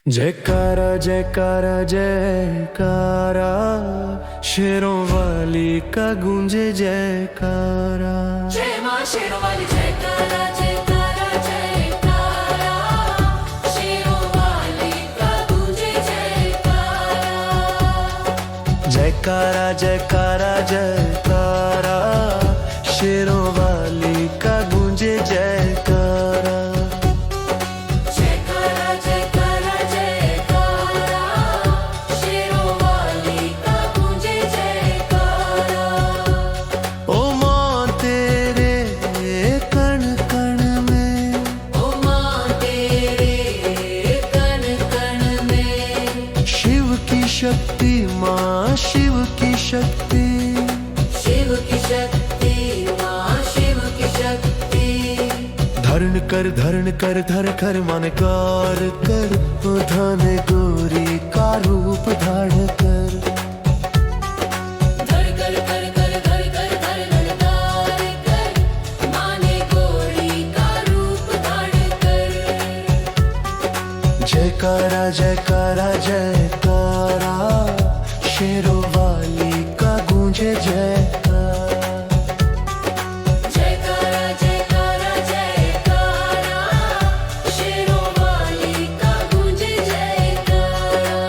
जयकारा जयकारा जयकारा, शेरों वाली का गूंजे जयकारा। जय मां शेरों वाली जयकारा जयकारा जयकारा, शेरों वाली का गूंजे जयकारा। जयकारा जयकारा जयकारा, शेरों वाली का गूंजे जयकारा। जयकारा जयकारा जयकारा, शेरों वाली का गूंजे जयकारा। ओ मां तेरे कण कण में, ओ मां तेरे कण कण में, शिव की शक्ति मां शिव की शक्ति। शिव की शक्ति मां शिव की शक्ति। धरण कर धर कर मन कार कर, धन गोरी का रूप धारण कर। धर कर कर कर धर कर धर ललकार कर, माने गोरी का रूप धारण कर। जयकारा जयकारा जयकारा, शेरों वाली का गूंजे जयकारा। जयकारा जयकारा जयकारा, शेरों वाली का गूंजे जयकारा।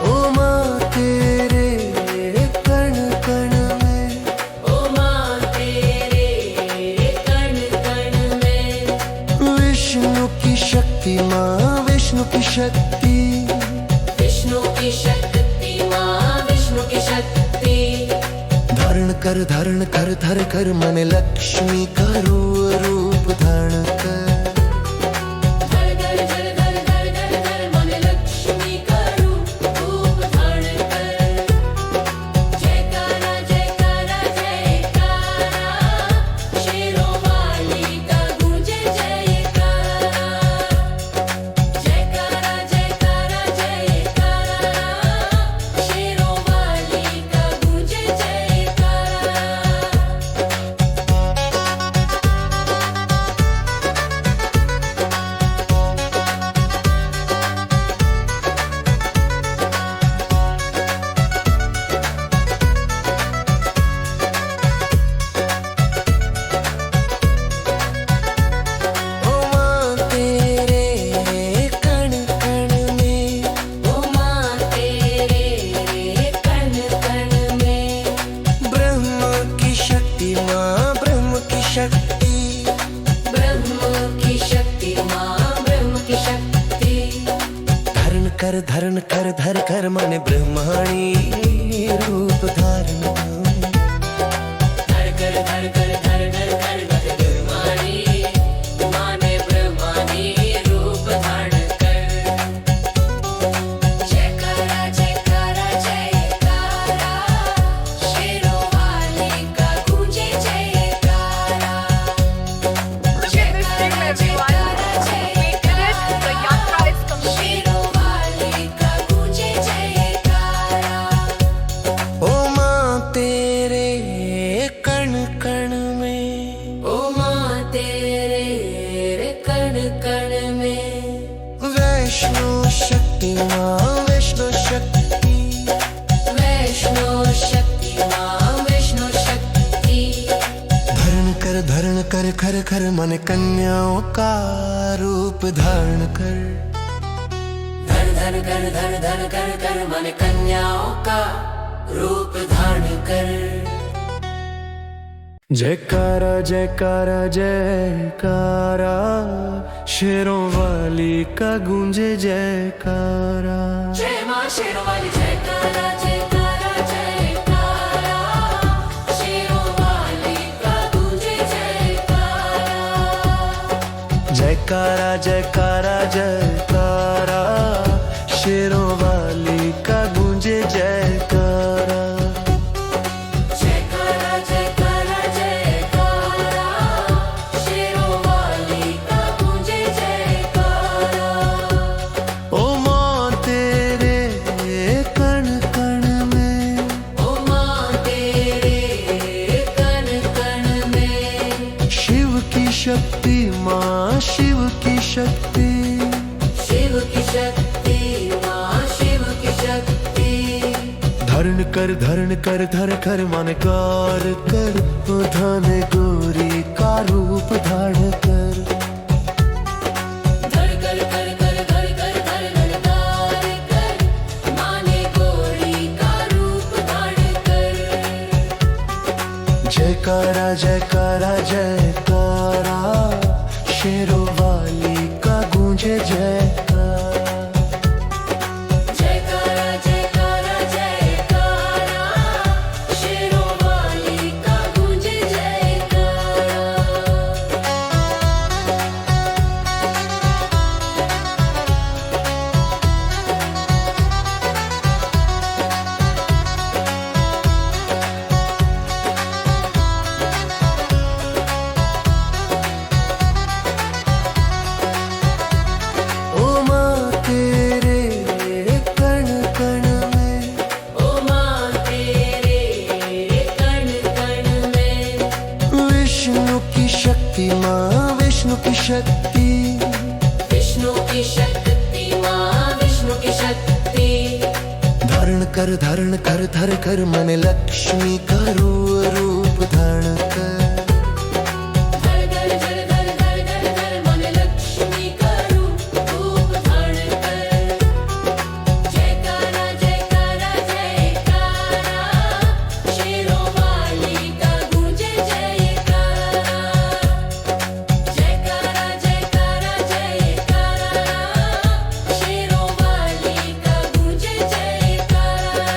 ओ मां तेरे कण कण में, ओ मां तेरे कण कण में, विष्णु की शक्ति मां विष्णु की शक्ति। विष्णु की शक्ति मां विष्णु की शक्ति। धरण कर धर कर मन लक्ष्मी का रूप धारण कर। धर धर धर धर धर धर धर, मन लक्ष्मी का रूप धारण कर। जयकारा जयकारा जयकारा, शेरों वाली का गूंजे जयकारा। जयकारा जयकारा जयकारा, शेरों वाली का गूंजे जयकारा। ओ मां तेरे कण कण में, ओ मां तेरे कण कण में, ब्रह्म की शक्ति मां ब्रह्म की शक्ति। ब्रह्म की शक्ति मां ब्रह्म की शक्ति। धरण कर धर कर मन ब्रह्माणी रूप धारण कर। धर कर धर कर धर धर कर धर ब्रह्माणी, माने ब्रह्माणी रूप धारण कर। जयकारा जयकारा जयकारा, शेरों वाली का गूंजे जयकारा। जयकारा जयकारा जयकारा, शेरों वाली का गूंजे जयकारा। ओ मां तेरे कण कण में, ओ मां तेरे कण कण में, वैष्णो शक्ति मां वैष्णो शक्ति। वैष्णो शक्ति मां वैष्णो शक्ति। धरण कर खर खर मन कन्याओं का रूप धारण कर। धर धर कर धर धर कर कर मन कन्याओं का रूप धारण कर। जयकारा जयकारा जयकारा, शेरों वाली का गूंजे जयकारा। जय मां शेरों वाली जयकारा जयकारा जयकारा, शेरों वाली का गूंजे जयकारा। जयकारा जयकारा जयकारा, शेरों वाली का गूंजे जयकारा। जयकारा जयकारा जयकारा, शेरों वाली का शक्ति माँ शिव की शक्ति, शिव की शक्ति माँ शिव की शक्ति। धरण कर धर कर मन कार कर, धन गोरी का रूप धारण कर। धर कर कर कर धर कर धर धर कर, माने गोरी का रूप धारण कर। जयकारा जयकारा जयकारा, शेरों वाली का गूंजे जयकारा। जयकारा जयकारा जयकारा, शेरों वाली का गूंजे जयकारा। ओ माँ तेरे कण कण में, ओ माँ तेरे कण कण में, विष्णु की शक्ति माँ विष्णु की शक्ति। विष्णु की शक्ति माँ विष्णु की शक्ति। धारण कर धर कर मन लक्ष्मी का रूप धारण कर। धर धर धर धर धर धर धर, मन लक्ष्मी का रूप धारण कर। जयकारा जयकारा जयकारा, शेरों वाली का गूंजे जयकारा। जयकारा जयकारा जयकारा, शेरों वाली का गूंजे जयकारा।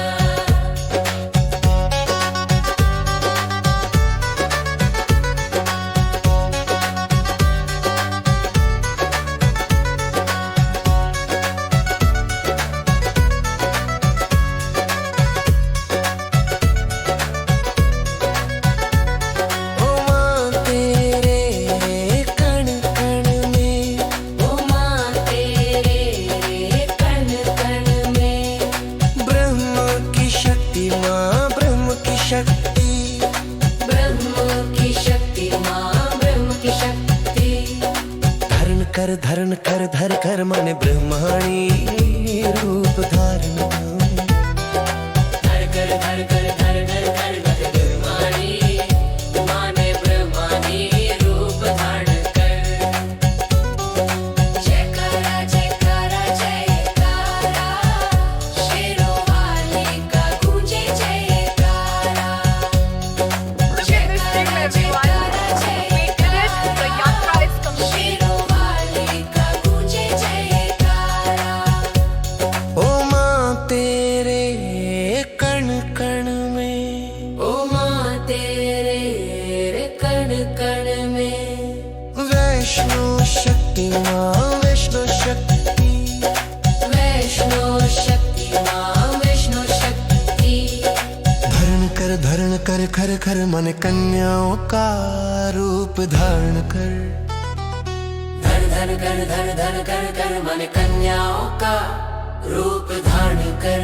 ओ माँ तेरे कण कण में, ओ माँ तेरे कण कण में, ब्रह्म की शक्ति माँ ब्रह्म की शक्ति। ब्रह्म की शक्ति माँ ब्रह्म की शक्ति। धरण कर धर कर मन ब्रह्माणी रूप धारण कर। धर कर धर कर धर धर धर धर ब्रह्माणी, माने ब्रह्माणी रूप धारण कर। जयकारा जयकारा जयकारा, शेरों वाली का गूंजे जयकारा। जयकारा जयकारा जयकारा, शेरों वाली का गूंजे जयकारा। ओ माँ तेरे कण कण में, ओ माँ तेरे कण कण में, वैष्णो शक्ति माँ वैष्णो शक्ति। वैष्णो शक्ति माँ वैष्णो शक्ति। धरण कर मन कन्याओं का रूप धारण कर। धर धर कर मन कन्याओं का रूप धारण कर।